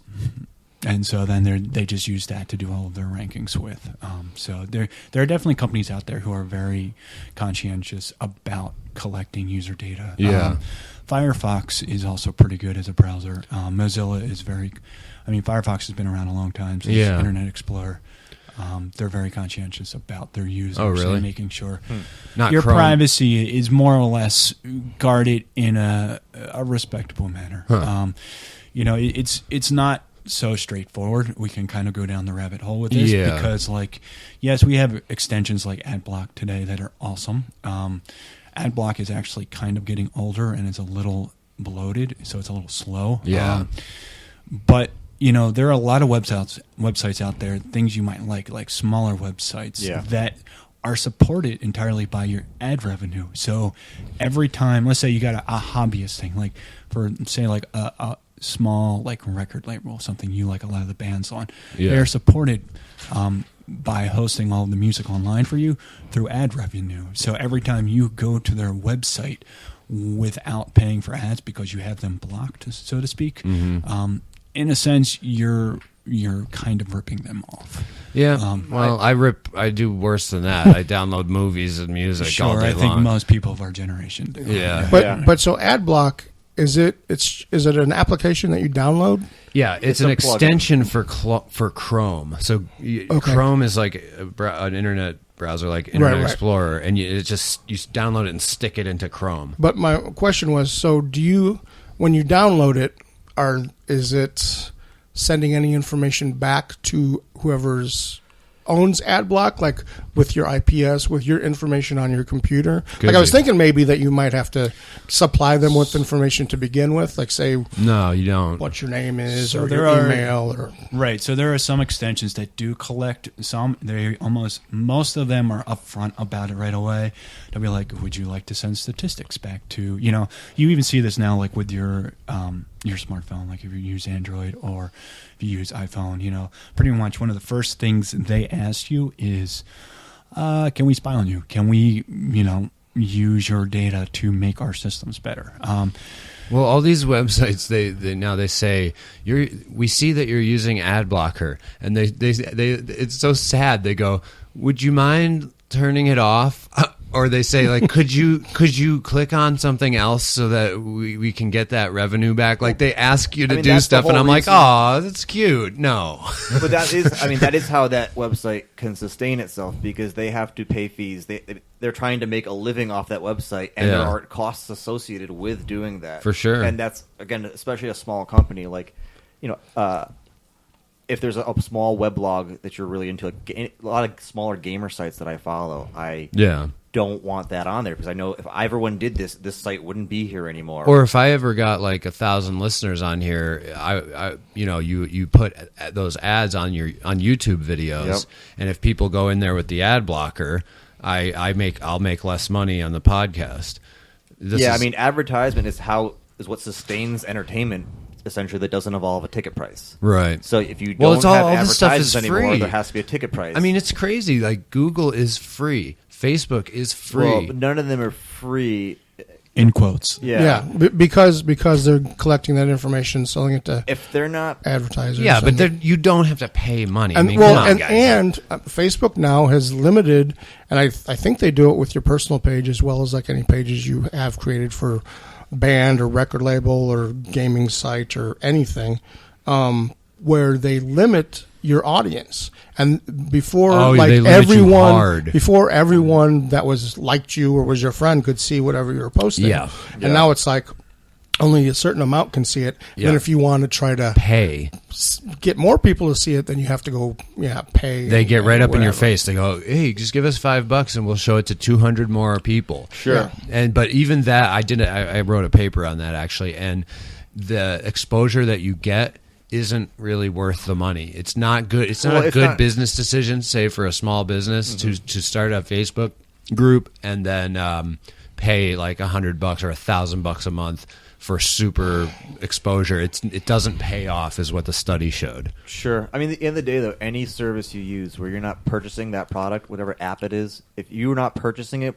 And so then they just use that to do all of their rankings with. So there are definitely companies out there who are very conscientious about collecting user data. Yeah. Firefox is also pretty good as a browser. Mozilla is Firefox has been around a long time since Internet Explorer. They're very conscientious about their users and making sure your Chrome. privacy is more or less guarded in a respectable manner. It's not so straightforward. We can kind of go down the rabbit hole with this because, like, yes, we have extensions like AdBlock today that are awesome. AdBlock is actually kind of getting older and it's a little bloated, so it's a little slow. Yeah. But there are a lot of websites out there, things you might like smaller websites that are supported entirely by your ad revenue. So every time, let's say you got a hobbyist thing, like for say like a small like record label, something you like a lot of the bands on, they're supported by hosting all of the music online for you through ad revenue. So every time you go to their website without paying for ads because you have them blocked, so to speak, in a sense, you're kind of ripping them off. Yeah. I do worse than that. I download movies and music all day long. I think most people of our generation do. Yeah. But so AdBlock, is it an application that you download? Yeah, it's an extension for Chrome. So Chrome is like an internet browser, like Internet Explorer, and you download it and stick it into Chrome. But my question was, so when you download it, is it sending any information back to whoever's owns AdBlock, like with your IPS, with your information on your computer? Like I was thinking maybe that you might have to supply them with information to begin with, like say, no, you don't. What your name is, so or your email, or right. So there are some extensions that do collect some. Most of them are upfront about it right away. They'll be like, "Would you like to send statistics back to?" You even see this now, like with your smartphone, like if you use Android or if you use iPhone, pretty much one of the first things they ask you is, can we spy on you? Can we, use your data to make our systems better? Well, all these websites, they say we see that you're using ad blocker, and they it's so sad. They go, would you mind turning it off? Or they say, like, could you click on something else so that we can get that revenue back? Like, they ask you to do stuff, and I'm like, oh, that's cute. No. But that is how that website can sustain itself, because they have to pay fees. They're trying to make a living off that website, and there are costs associated with doing that. For sure. And that's, again, especially a small company. Like, if there's a small weblog that you're really into, like, a lot of smaller gamer sites that I follow, I don't want that on there because I know if everyone did this site wouldn't be here anymore. Or if I ever got like 1,000 listeners on here, I you put those ads on YouTube videos, Yep. and if people go in there with the ad blocker, I'll make less money on the podcast. I mean, advertisement is what sustains entertainment. Essentially, that doesn't involve a ticket price. Right. So if you don't have all this stuff is advertisements anymore, free. there has to be a ticket price. I mean, it's crazy. Like Google is free, Facebook is free. Well, but none of them are free. In quotes. Yeah. because they're collecting that information, selling it to If they're not, advertisers. Yeah, but and, you don't have to pay money. and I mean, well, come on, and, guys. and Facebook now has limited, and I think they do it with your personal page as well as like any pages you have created for band or record label or gaming site or anything, where they limit your audience. And before, they limit you hard. before everyone that was liked you or was your friend could see whatever you were posting. Yeah. And now it's like only a certain amount can see it. Yeah. And if you want to try to pay. get more people to see it, then you have to go, pay. They get right up in your whatever. face. They go, "Hey, just give us $5 and we'll show it to 200 more people." sure. But even that, I wrote a paper on that actually, and the exposure that you get isn't really worth the money. It's not good. It's not a good business decision, say for a small business to start a Facebook group and then pay like $100 or $1,000 a month for super exposure. It doesn't pay off, is what the study showed. Sure. I mean, at the end of the day, though, any service you use where you're not purchasing that product, whatever app it is, if you're not purchasing it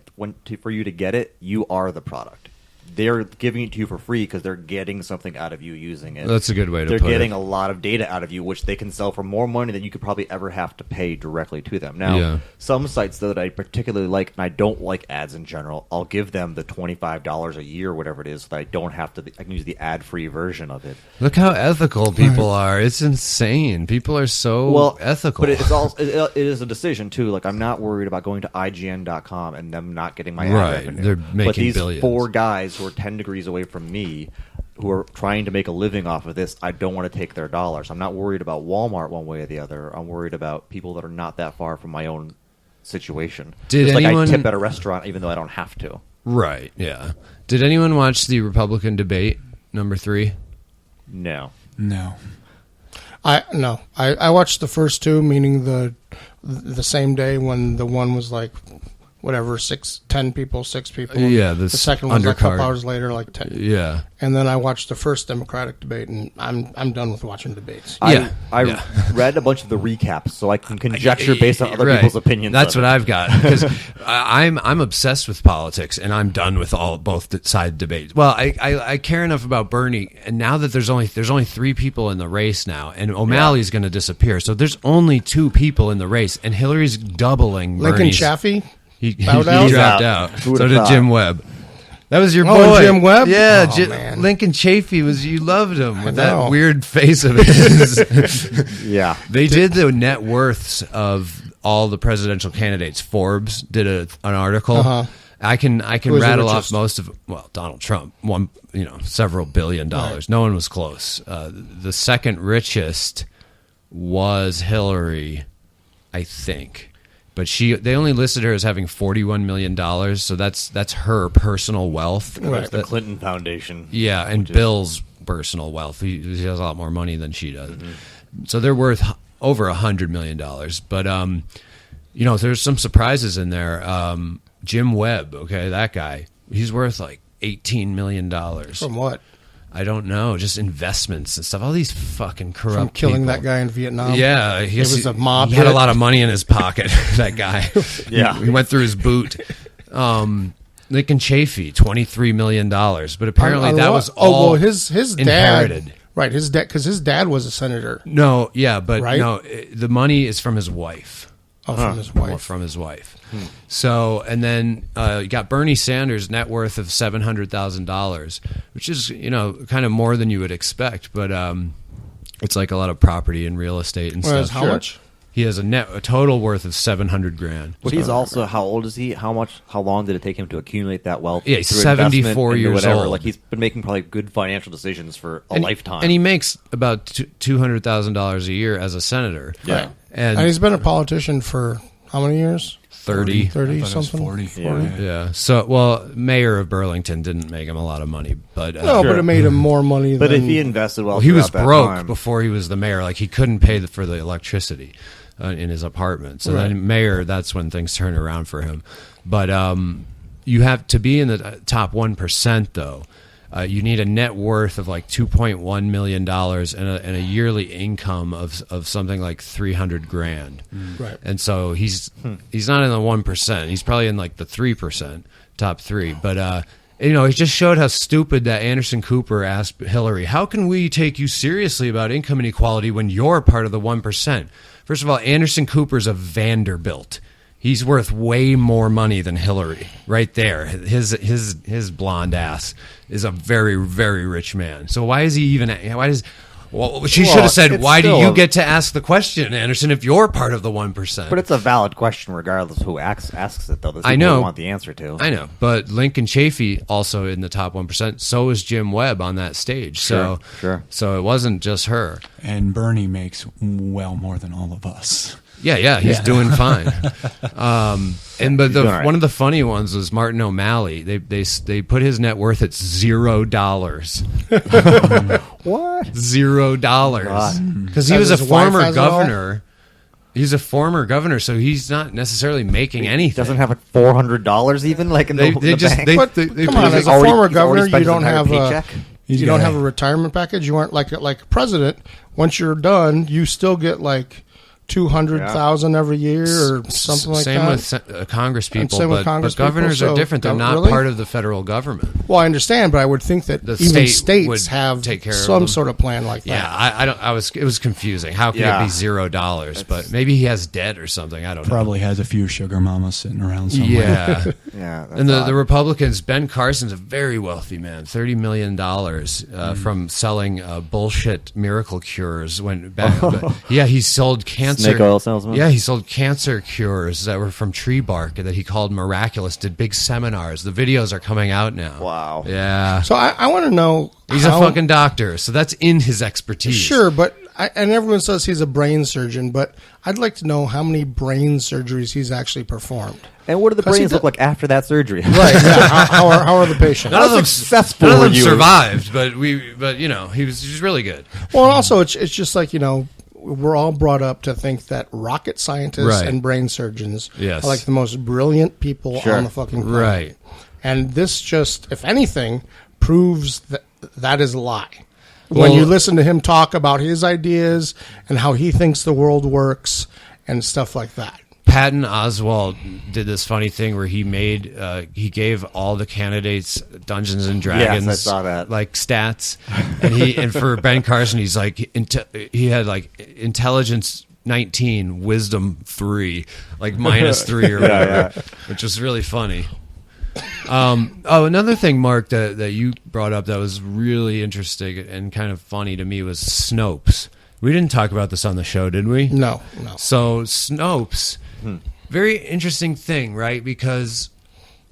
for you to get it, you are the product. They're giving it to you for free because they're getting something out of you using it. That's a good way to They're put it. getting a lot of data out of you, which they can sell for more money than you could probably ever have to pay directly to them. Now, some sites, though, that I particularly like, and I don't like ads in general, I'll give them the $25 a year, whatever it is, so that I don't have to. I can use the ad-free version of it. Look how ethical people are. It's insane. People are so ethical. But it is a decision too. Like, I'm not worried about going to IGN.com and them not getting my ad revenue. They're making but these billions. 4 guys who are 10 degrees away from me, who are trying to make a living off of this, I don't want to take their dollars. I'm not worried about Walmart one way or the other. I'm worried about people that are not that far from my own situation. Did Just anyone like I tip at a restaurant even though I don't have to. Right, yeah. Did anyone watch the Republican debate, number 3? No. I watched the first 2, meaning the same day when the one was like whatever 10 people, 6 people. Yeah, the second one was like a couple undercard. hours later, like 10. Yeah. And then I watched the first Democratic debate, and I'm done with watching debates. Yeah. I read a bunch of the recaps so I can conjecture based on other people's opinions. That's of what it. I've got, because I'm obsessed with politics, and I'm done with both side debates. Well, I care enough about Bernie, and now that there's only 3 people in the race now, and O'Malley's going to disappear, so there's only 2 people in the race, and Hillary's doubling Lincoln Bernie's. Chaffee? He Bowed out? dropped out. Who So would've did thought? Jim Webb. That was your Oh, boy, Jim Webb? Yeah, Oh, man. Lincoln Chafee you loved him with know. that weird face of his. Yeah. They did the net worths of all the presidential candidates. Forbes did an article. Uh-huh. I can Who was the rattle off richest? most of. Well, Donald Trump won, several $1 billion. Right. No one was close. The second richest was Hillary, I think. But they only listed her as having $41 million, so that's her personal wealth. That's the Clinton Foundation. Yeah, and Bill's personal wealth. He has a lot more money than she does. So they're worth over $100 million. But, there's some surprises in there. Jim Webb, okay, that guy, he's worth like $18 million. From what? I don't know, just investments and stuff. All these fucking corrupt From killing people. that guy in Vietnam? Yeah, It was a mob He had a hit. lot of money in his pocket. That guy. Yeah. he went through his boot. Lincoln Chafee, $23 million, but apparently On that what? was all his dad. inherited. Right, his dad, because his dad was a senator. No, yeah, but Right? no, the money is from his wife. From his Or wife. from his wife. So, and then you got Bernie Sanders' net worth of $700,000, which is, kind of more than you would expect, but it's like a lot of property and real estate and Whereas stuff. how much? He has a total worth of $700,000. But he's also, how old is he? How long did it take him to accumulate that wealth? Yeah, he's through 74 investment into years whatever? old. Like, he's been making probably good financial decisions for a lifetime. And he makes about $200,000 a year as a senator. Yeah. And And he's been a politician for how many years? 30. 30 I thought it was something? 40. Yeah. So, well, mayor of Burlington didn't make him a lot of money, but No, but it made him more money But than... if he invested well, he was throughout that broke time- before he was the mayor. Like, he couldn't pay for the electricity in his apartment. So Right. then mayor, that's when things turned around for him. But you have to be in the top 1%, though. You need a net worth of like $2.1 million and a yearly income of something like $300,000. Right. And so he's not in the 1%. He's probably in like the 3%, top 3. But you know, it just showed how stupid that Anderson Cooper asked Hillary, "How can we take you seriously about income inequality when you're part of the 1%?" First of all, Anderson Cooper's a Vanderbilt. He's worth way more money than Hillary. Right there, his blonde ass is a very, very rich man. So why is he even? Well, she should have said, it's "Why do still you a- get to ask the question, Anderson, if you're part of the 1%?" But it's a valid question regardless of who asks it, though. There's I people who know. want the answer to. I know, but Lincoln Chafee also in the top 1%. So is Jim Webb on that stage. So, Sure. So it wasn't just her. And Bernie makes well more than all of us. Yeah, he's doing fine. But doing all right. one of the funny ones was Martin O'Malley. They put his net worth at $0. What? $0 because he As was a his wife former has it all? governor. He's a former governor, so he's not necessarily making anything. Doesn't have like $400 even, like in They the just bank. they, But they, they come put on, his- as a already- former he's already governor, spent you don't his entire have a paycheck? you don't have a retirement package. You aren't like president. Once you're done, you still get like 200,000 every year or something like same that. with Congress people, same with but, Congress but governors people, are so- different. They're not really? part of the federal government. Well, I understand, but I would think that The even state would states have take care of some them. sort of plan like that. Yeah, I don't. It was confusing. How can Yeah. it be $0? But maybe he has debt or something. I don't know. Probably has a few sugar mamas sitting around somewhere. Yeah. Yeah, that's And the odd. Republicans, Ben Carson's a very wealthy man, $30 million from selling bullshit miracle cures. He sold cancer. Snake oil salesman? Yeah, he sold cancer cures that were from tree bark that he called miraculous, did big seminars. The videos are coming out now. Wow. Yeah. So I want to know. He's a fucking doctor, so that's in his expertise. Sure, but and everyone says he's a brain surgeon, but I'd like to know how many brain surgeries he's actually performed. And what do the 'Cause he brains did- look like after that surgery? Right? Yeah. how are the patients? None of them, successful none of were them you? survived, but you know, he was really good. Well, also it's just like, you know, we're all brought up to think that rocket scientists Right. and brain surgeons Yes. are like the most brilliant people Sure. on the fucking planet. Right. And this just, if anything, proves that that is a lie. When Well- you listen to him talk about his ideas and how he thinks the world works and stuff like that. Patton Oswalt did this funny thing where he gave all the candidates Dungeons and Dragons Yes, I saw that. like stats, and for Ben Carson he had like intelligence 19, wisdom 3, like minus 3 or whatever, which was really funny. Another thing, Mark, that you brought up that was really interesting and kind of funny to me was Snopes. We didn't talk about this on the show, did we? No. So Snopes, very interesting thing, right? Because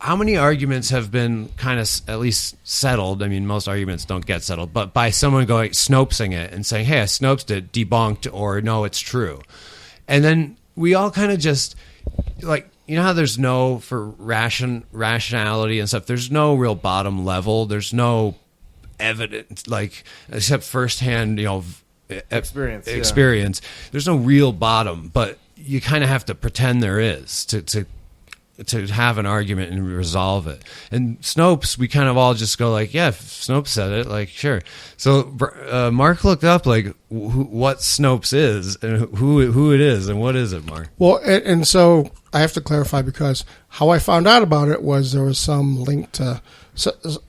how many arguments have been kind of at least settled? I mean, most arguments don't get settled, but by someone going Snopesing it and saying, "Hey, I Snopesed it, debunked," or "No, it's true," and then we all kind of just like, you know how there's no for rationality and stuff. There's no real bottom level. There's no evidence, like except firsthand, you know. Experience, yeah. Experience. There's no real bottom, but you kind of have to pretend there is to have an argument and resolve it. And Snopes, we kind of all just go like, yeah, if Snopes said it, like, sure. So Mark looked up like what Snopes is and who it is and what is it, Mark? Well, and so I have to clarify because how I found out about it was there was some link to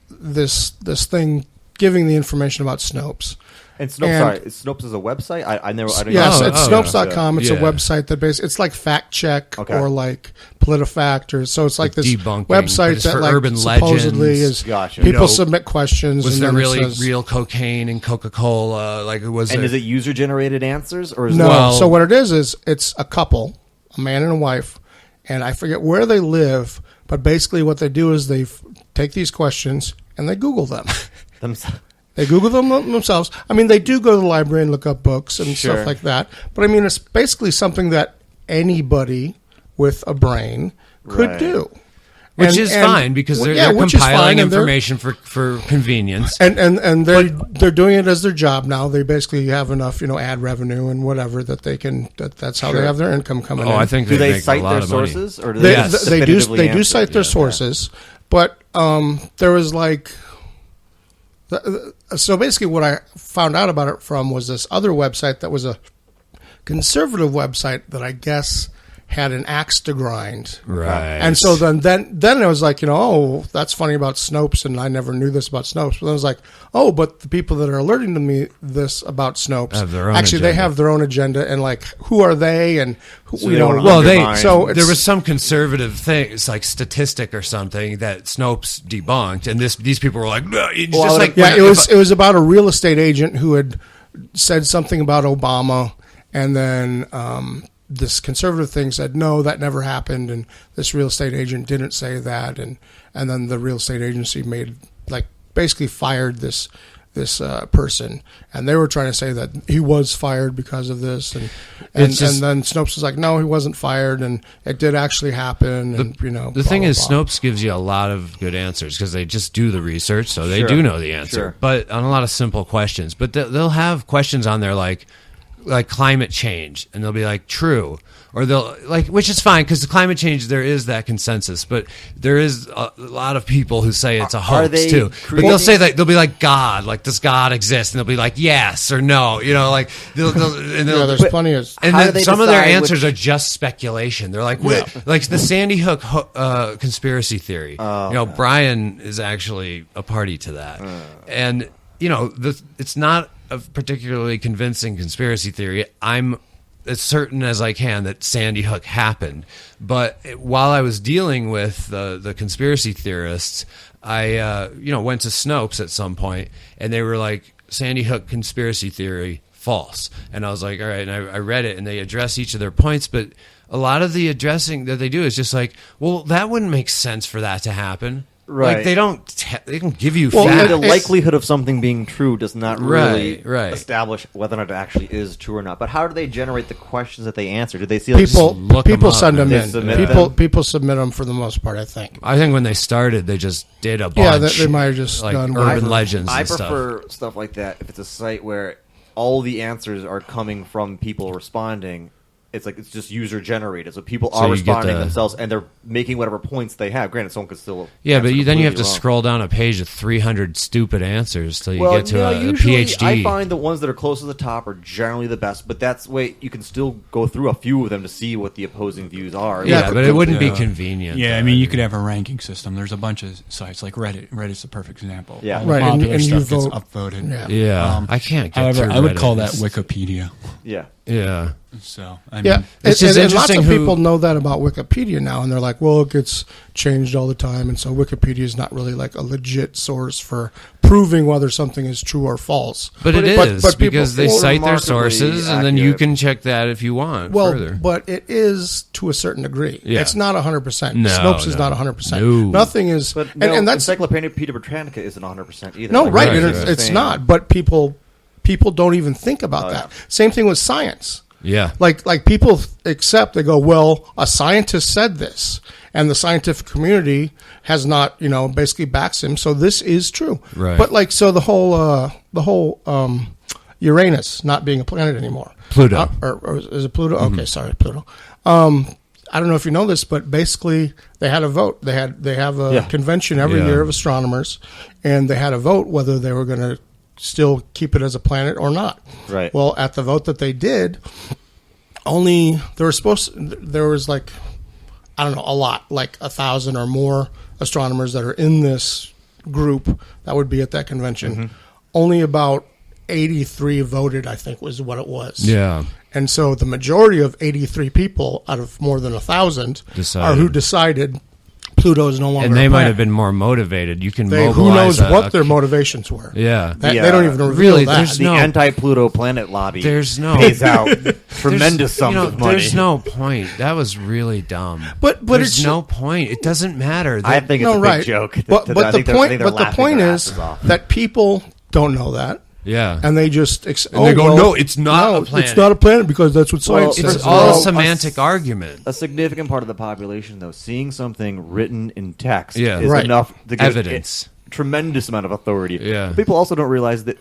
this thing giving the information about Snopes. And Snopes, Snopes is a website? I don't Yes, know. it's Snopes.com. It's a Yeah. website that it's like Fact Check Okay. or like PolitiFact, or so it's like this Debunking, but website it's that for like urban supposedly legends. is Gotcha. people You know, submit questions. Was and there then it really says- real cocaine and Coca-Cola? Like, was And it? is it user generated answers or is No. Well- So what it is it's a couple, a man and a wife, and I forget where they live, but basically what they do is they take these questions and they Google them. They Google them themselves. I mean, they do go to the library and look up books and Sure. stuff like that. But I mean, it's basically something that anybody with a brain could do. Which is fine because they're compiling information for convenience, and they're doing it as their job now. They basically have enough, ad revenue and whatever that they can. That's how they have their income coming in. I think do they make cite a lot their of money. sources, or do they do cite their sources, but there was like. So basically, what I found out about it from was this other website that was a conservative website that I guess had an axe to grind. Right. And so then I was like, that's funny about Snopes, and I never knew this about Snopes. But then I was like, but the people that are alerting to me this about Snopes have their own actually agenda. They have their own agenda, and like, who are they? And there was some conservative thing, it's like statistic or something that Snopes debunked, and these people were like, no, it was about a real estate agent who had said something about Obama, and then this conservative thing said, no, that never happened, and this real estate agent didn't say that, and then the real estate agency basically fired this person, and they were trying to say that he was fired because of this, and then Snopes was like, no, he wasn't fired, and it did actually happen, the thing is, Snopes gives you a lot of good answers because they just do the research, so they do know the answer, but on a lot of simple questions, but they'll have questions on there like climate change, and they'll be like true, or they'll which is fine because the climate change, there is that consensus, but there is a lot of people who say it's a hoax too. But they'll say that they'll be like, God, does God exist? And they'll be like, yes or no, there's plenty of, and then some of their answers are just speculation. They're like, like the Sandy Hook conspiracy theory. Brian is actually a party to that, and it's not a particularly convincing conspiracy theory. I'm as certain as I can that Sandy Hook happened. But while I was dealing with the conspiracy theorists, I went to Snopes at some point, and they were like, Sandy Hook conspiracy theory, false. And I was like, all right, and I read it, and they address each of their points, but a lot of the addressing that they do is just like, well, that wouldn't make sense for that to happen. Right. Like they don't give you facts. The likelihood of something being true does not really establish whether or not it actually is true or not. But how do they generate the questions that they answer? Do they see people send them in? People submit them for the most part, I think. I think when they started, they just did a bunch. Yeah, they might have just done urban legends. I prefer stuff like that if it's a site where all the answers are coming from people responding. It's just user generated, so people are responding themselves, and they're making whatever points they have. Granted, someone could still but then you have to scroll down a page of 300 stupid answers till you get to a PhD. I find the ones that are close to the top are generally the best, but that's way you can still go through a few of them to see what the opposing views are. Yeah, but it wouldn't be convenient. Yeah, I mean, you could have a ranking system. There's a bunch of sites like Reddit. Reddit's the perfect example. Yeah, right, and you gets upvoted. Yeah, I can't. However, I would call that Wikipedia. Yeah. So it's just interesting. Lots of people know that about Wikipedia now, and they're like, "Well, it gets changed all the time," and so Wikipedia is not really like a legit source for proving whether something is true or false. But it is because they cite their sources, and then you can check that if you want. Further. But it is to a certain degree. Yeah. It's not 100%. No, Snopes is not 100%. No. Nothing is. But and that's Encyclopedia Britannica isn't 100% either. No, right? It's not. But people don't even think about that. Yeah. Same thing with science. Yeah. Like people accept, they go, well, a scientist said this, and the scientific community has not, basically backs him, so this is true. Right. But so the whole Uranus not being a planet anymore. Pluto. Or is it Pluto? Mm-hmm. Okay, sorry, Pluto. I don't know if you know this, but basically they had a vote. They have a convention every year of astronomers, and they had a vote whether they were going to still keep it as a planet or not. Right. Well, at the vote that they did, there was like, I don't know, a lot, like 1,000 or more astronomers that are in this group that would be at that convention. Mm-hmm. Only about 83 voted, I think was what it was. Yeah. And so the majority of 83 people out of more than 1,000 are who decided Pluto is no longer. And they might have been more motivated. You can mobilize. Who knows what their motivations were? Yeah. They don't even reveal that. The anti-Pluto planet lobby. Pays out tremendous sums of money. There's no point. That was really dumb. But there's no point. It doesn't matter. I think it's a big joke. But the point is that people don't know that. Yeah. And they just they go, no, it's not a planet. It's not a planet because that's what science says. It's all a semantic argument. A significant part of the population, though, seeing something written in text Yeah. is Right. enough to get Evidence. a tremendous amount of authority. Yeah. People also don't realize that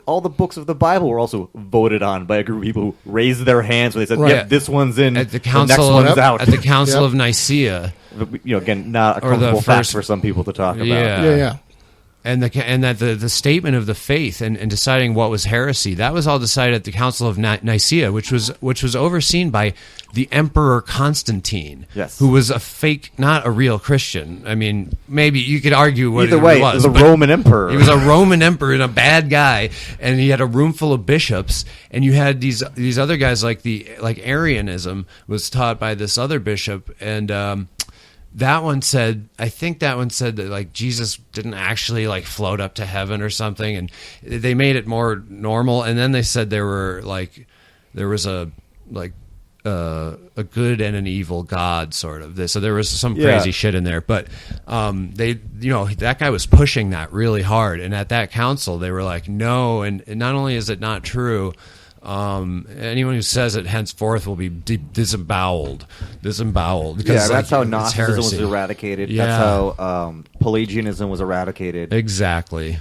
all the books of the Bible were also voted on by a group of people who raised their hands when they said, Right. "Yep, this one's in, At the next council, one's out." at the Council Yep. of Nicaea, Again, not a Or the comfortable fact first- for some people to talk about. Yeah. Yeah. and that the statement of the faith and deciding what was heresy, that was all decided at the Council of Nicaea, which was overseen by the Emperor Constantine, Yes. who was a fake, not a real Christian. I mean, maybe you could argue what Either it way, was. the but Roman emperor. He was a Roman emperor and a bad guy, and he had a room full of bishops, and you had these other guys like Arianism was taught by this other bishop, and that one said that like Jesus didn't actually like float up to heaven or something, and they made it more normal. And then they said there was a good and an evil God sort of. So there was some crazy shit in there, but that guy was pushing that really hard. And at that council, they were like, no, and not only is it not true. Anyone who says it henceforth will be disemboweled. Because, that's how it's Gnosticism was heresy. eradicated. Yeah. That's how Pelagianism was eradicated. Exactly.